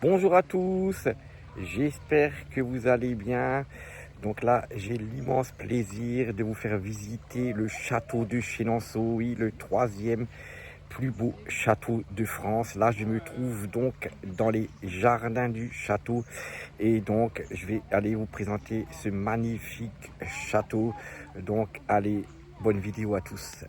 Bonjour à tous, j'espère que vous allez bien. Donc là, j'ai l'immense plaisir de vous faire visiter le château de Chenonceau, oui, le troisième plus beau château de France. Là, je me trouve donc dans les jardins du château et donc je vais aller vous présenter ce magnifique château. Donc allez, bonne vidéo à tous.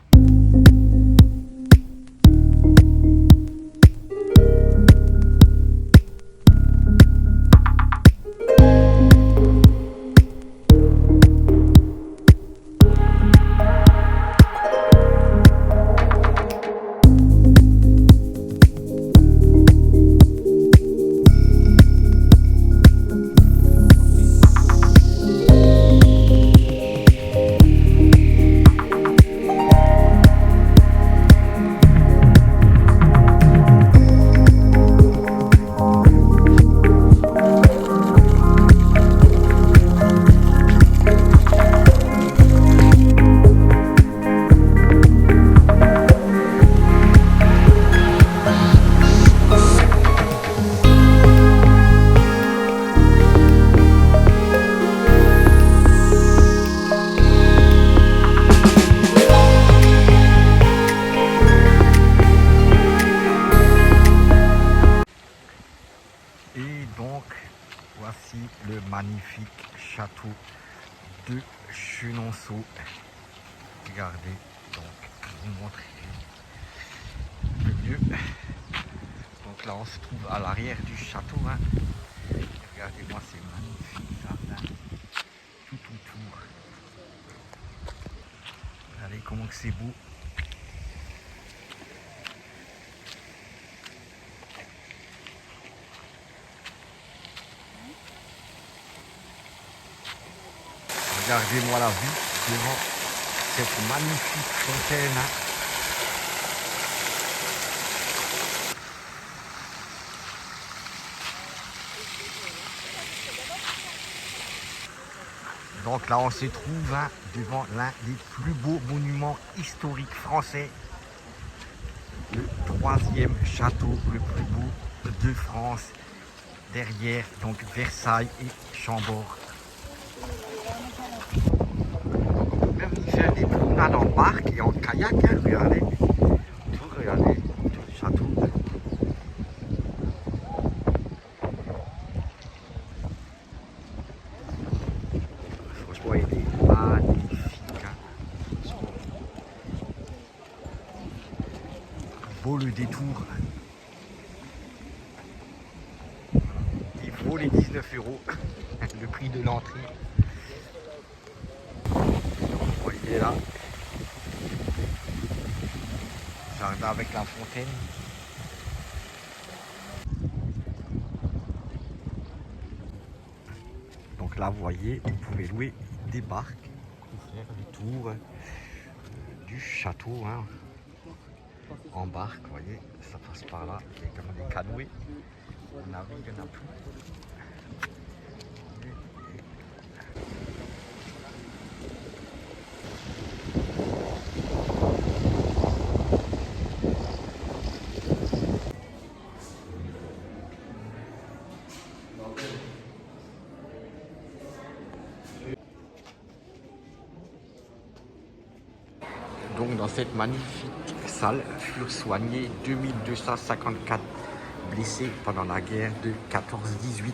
Et donc, voici le magnifique château de Chenonceau. Regardez, donc, je vais vous montrer un peu mieux. Donc là, on se trouve à l'arrière du château. Hein. Regardez-moi ces magnifiques jardins tout autour. Regardez comment c'est beau. Regardez-moi la vue devant cette magnifique fontaine. Hein. Donc là, on se trouve hein, devant l'un des plus beaux monuments historiques français. Le troisième château le plus beau de France. Derrière, donc Versailles et Chambord. On peut même y faire des promenades en barque et en kayak. Hein, regardez. Regardez, tout le château. Franchement, il est magnifique. Hein. Beau le détour. Il vaut les 19 €, le prix de l'entrée. Bon, il est là. Jardin avec la fontaine. Donc là, vous voyez, vous pouvez louer des barques pour faire le tour du château. Hein. En barque, vous voyez, ça passe par là. Il y a comme des canoës. On navigue, il n'y en a plus. Donc dans cette magnifique salle furent soignés 2254 blessés pendant la guerre de 14-18.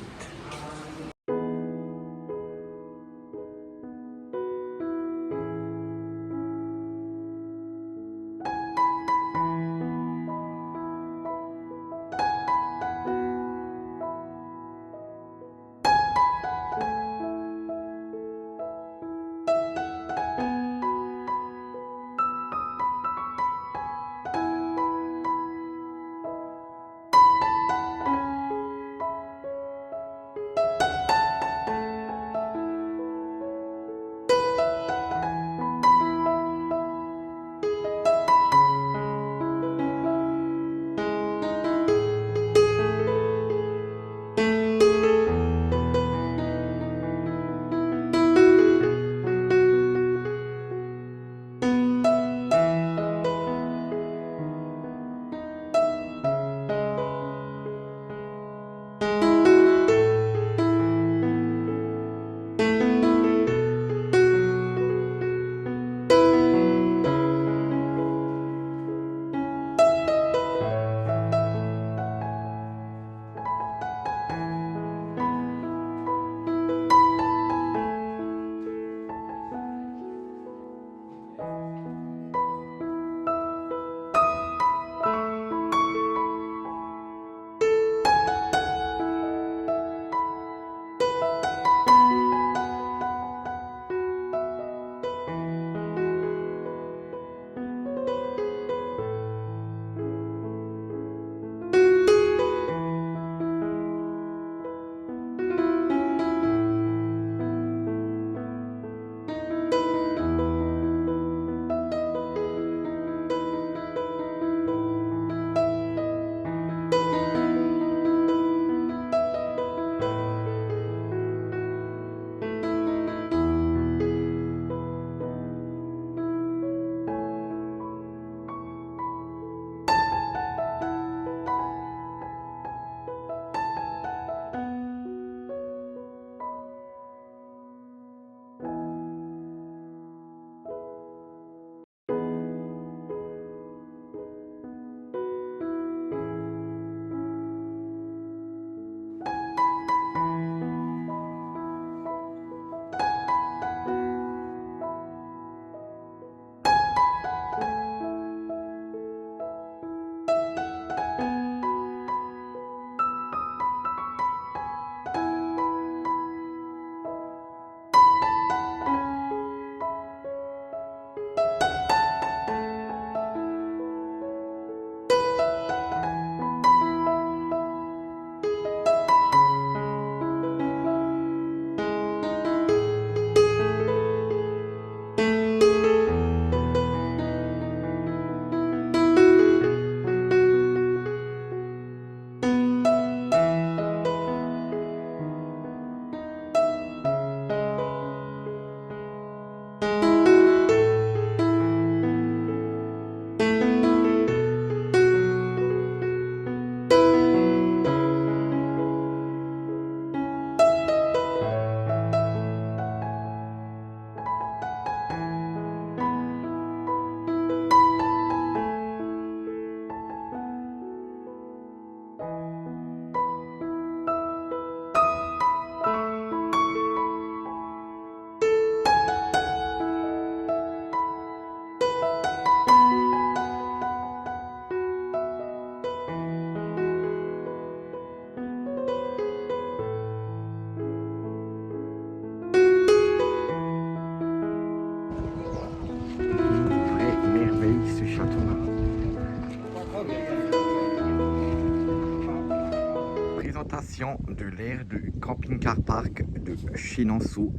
présentation de l'aire de camping-car park de Chenonceau.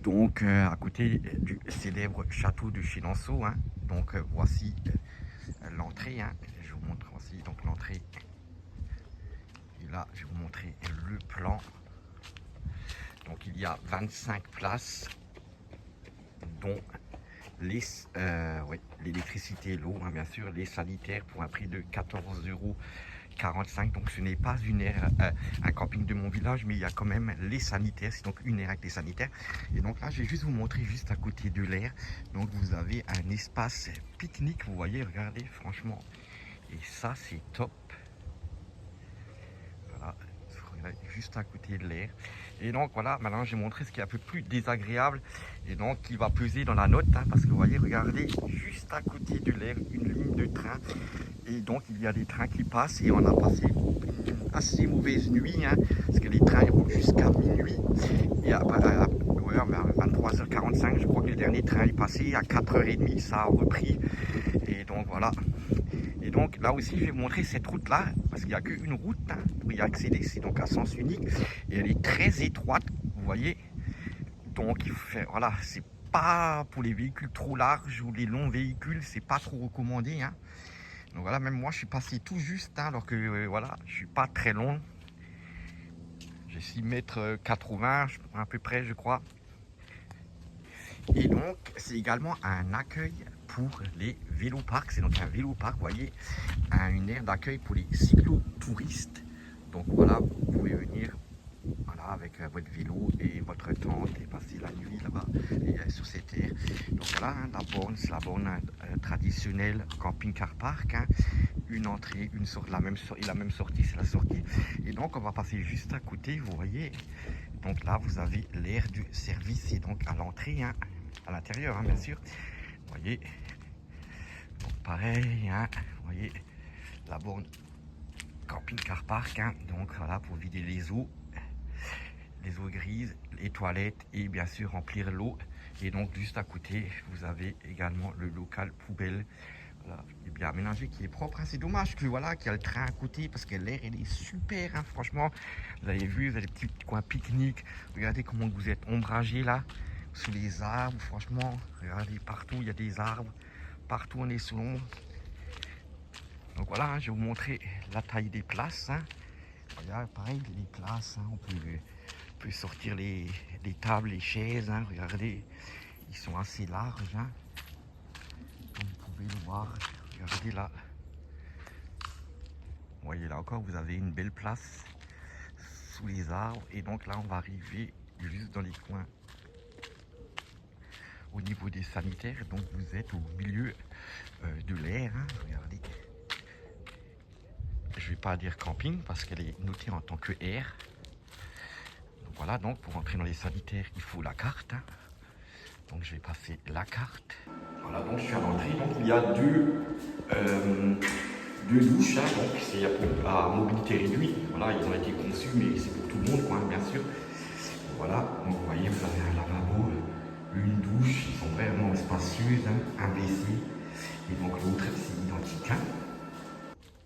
Donc à côté du célèbre château de Chenonceau. Hein. Donc voici l'entrée. Hein. Je vous montre aussi donc l'entrée. Et là, je vais vous montrer le plan. Donc il y a 25 places, dont l'électricité et l'eau, hein, bien sûr, les sanitaires pour un prix de 14,45 €. Donc ce n'est pas une aire, un camping de mon village, mais il y a quand même les sanitaires. C'est donc une aire avec les sanitaires. Et donc là, je vais juste vous montrer juste à côté de l'aire. Donc vous avez un espace pique-nique, vous voyez, regardez, franchement. Et ça, c'est top. Voilà, juste à côté de l'air. Et donc voilà, maintenant j'ai montré ce qui est un peu plus désagréable et donc qui va peser dans la note, hein, parce que vous voyez, regardez, juste à côté de l'air, une ligne de train. Et donc il y a des trains qui passent et on a passé une assez mauvaise nuit, hein, parce que les trains roulent jusqu'à minuit. Et à 23h45, je crois que le dernier train est passé, à 4h30 ça a repris. Et donc voilà. Et donc là aussi je vais vous montrer cette route là, parce qu'il n'y a qu'une route, hein, pour y accéder, c'est donc à sens unique. Et elle est très étroite, vous voyez. Donc il faut faire, voilà, c'est pas pour les véhicules trop larges ou les longs véhicules, c'est pas trop recommandé. Hein. Donc voilà, même moi je suis passé tout juste, hein, alors que voilà, je suis pas très long. J'ai 6,80 m à peu près, je crois. Et donc c'est également un accueil pour les véloparcs. C'est donc un véloparc, vous voyez, une aire d'accueil pour les cyclotouristes. Donc voilà, vous pouvez venir voilà, avec votre vélo et votre tente et passer la nuit là-bas sur cette aire. Donc voilà, hein, la borne, c'est la borne traditionnelle camping-car park. Hein. Une entrée, une sortie, la même sortie, c'est la sortie. Et donc on va passer juste à côté, vous voyez. Donc là, vous avez l'aire du service et donc à l'entrée, hein, à l'intérieur, hein, bien sûr. Vous voyez, donc pareil, hein, vous voyez la borne camping-car park, hein, donc voilà, pour vider les eaux grises, les toilettes et bien sûr remplir l'eau. Et donc juste à côté, vous avez également le local poubelle. Voilà, qui est bien aménagé, qui est propre. Hein. C'est dommage que voilà qu'il y a le train à côté parce que l'air il est super. Hein. Franchement, vous avez vu, vous avez des petits coins pique-nique. Regardez comment vous êtes ombragé là, sous les arbres. Franchement, regardez partout, il y a des arbres. Partout on est sous l'ombre. Donc voilà, hein, je vais vous montrer la taille des places. Hein. Regarde, pareil, les places, hein, on peut sortir les tables, les chaises. Hein. Regardez, ils sont assez larges. Hein. Comme vous pouvez le voir, regardez là. Vous voyez là encore, vous avez une belle place sous les arbres. Et donc là, on va arriver juste dans les coins au niveau des sanitaires. Donc vous êtes au milieu de l'air. Hein. Regardez. Je ne vais pas dire camping parce qu'elle est notée en tant que air. Donc voilà, donc pour entrer dans les sanitaires, il faut la carte. Hein. Donc je vais passer la carte. Voilà, donc je suis à l'entrée. Donc il y a deux douches. Hein. Donc c'est à mobilité réduite. Voilà, ils ont été conçus, mais c'est pour tout le monde, quoi, bien sûr. Voilà, donc vous voyez, vous avez un lavabo, une douche. Ils sont vraiment spacieuses, hein, un WC. Et donc l'autre, c'est identique. Hein.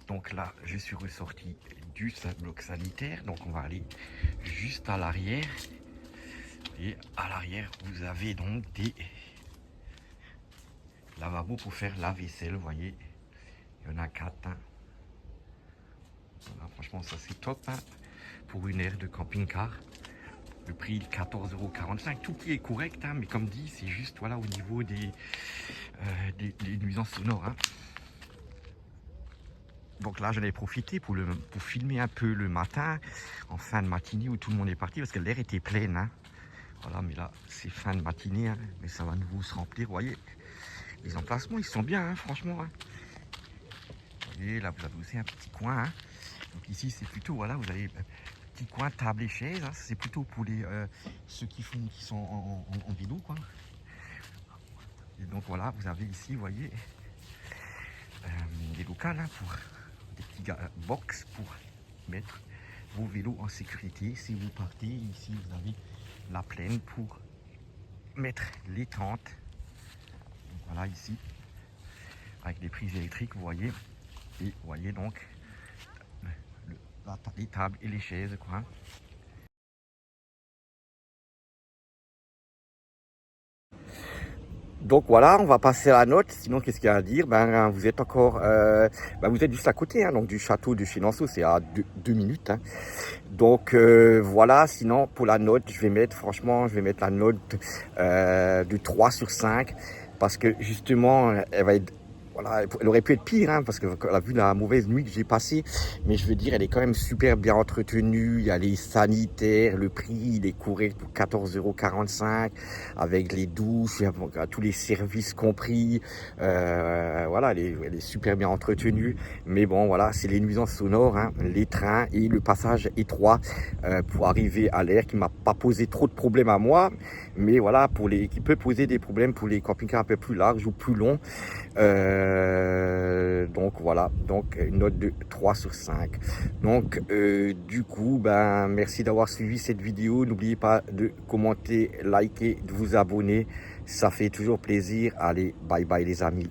Donc là, je suis ressorti du bloc sanitaire. Donc on va aller juste à l'arrière. Et à l'arrière, vous avez donc des lavabos pour faire la vaisselle. Vous voyez, il y en a 4. Hein. Voilà, franchement, ça c'est top. Hein, pour une aire de camping-car. Le prix 14,45 €. Tout qui est correct. Hein, mais comme dit, c'est juste voilà, au niveau des nuisances sonores. Hein. Donc là, j'en ai profité pour filmer un peu le matin, en fin de matinée où tout le monde est parti, parce que l'air était plein. Hein. Voilà, mais là, c'est fin de matinée, hein, mais ça va nouveau se remplir. Vous voyez, les emplacements, ils sont bien, hein, franchement. Hein. Vous voyez, là, vous avez aussi un petit coin. Hein. Donc ici, c'est plutôt, voilà, vous avez un petit coin table et chaise. Hein. C'est plutôt pour ceux qui sont en vélo, quoi. Et donc voilà, vous avez ici, vous voyez, des locales hein, pour des petits box pour mettre vos vélos en sécurité. Si vous partez, ici vous avez la plaine pour mettre les tentes. Donc voilà ici, avec des prises électriques, vous voyez. Et vous voyez donc les tables et les chaises, quoi. Donc voilà, on va passer à la note. Sinon, qu'est-ce qu'il y a à dire? Ben, vous êtes encore, vous êtes juste à côté, hein, donc du château de Chenonceau, c'est à 2 minutes. Hein. Donc voilà. Sinon, pour la note, franchement, je vais mettre la note de 3 sur 5 parce que justement, elle va être voilà, elle aurait pu être pire, hein, parce qu'elle a vu la mauvaise nuit que j'ai passée. Mais je veux dire, elle est quand même super bien entretenue. Il y a les sanitaires, le prix, il est correct pour 14,45 € avec les douches, il y a tous les services compris. Voilà, elle est super bien entretenue. Mais bon, voilà, c'est les nuisances sonores, hein, les trains et le passage étroit pour arriver à l'air qui m'a pas posé trop de problèmes à moi. Mais voilà, qui peut poser des problèmes pour les camping-cars un peu plus larges ou plus longs. Donc voilà, donc une note de 3 sur 5. Donc du coup, merci d'avoir suivi cette vidéo. N'oubliez pas de commenter, liker, de vous abonner. Ça fait toujours plaisir. Allez, bye bye les amis.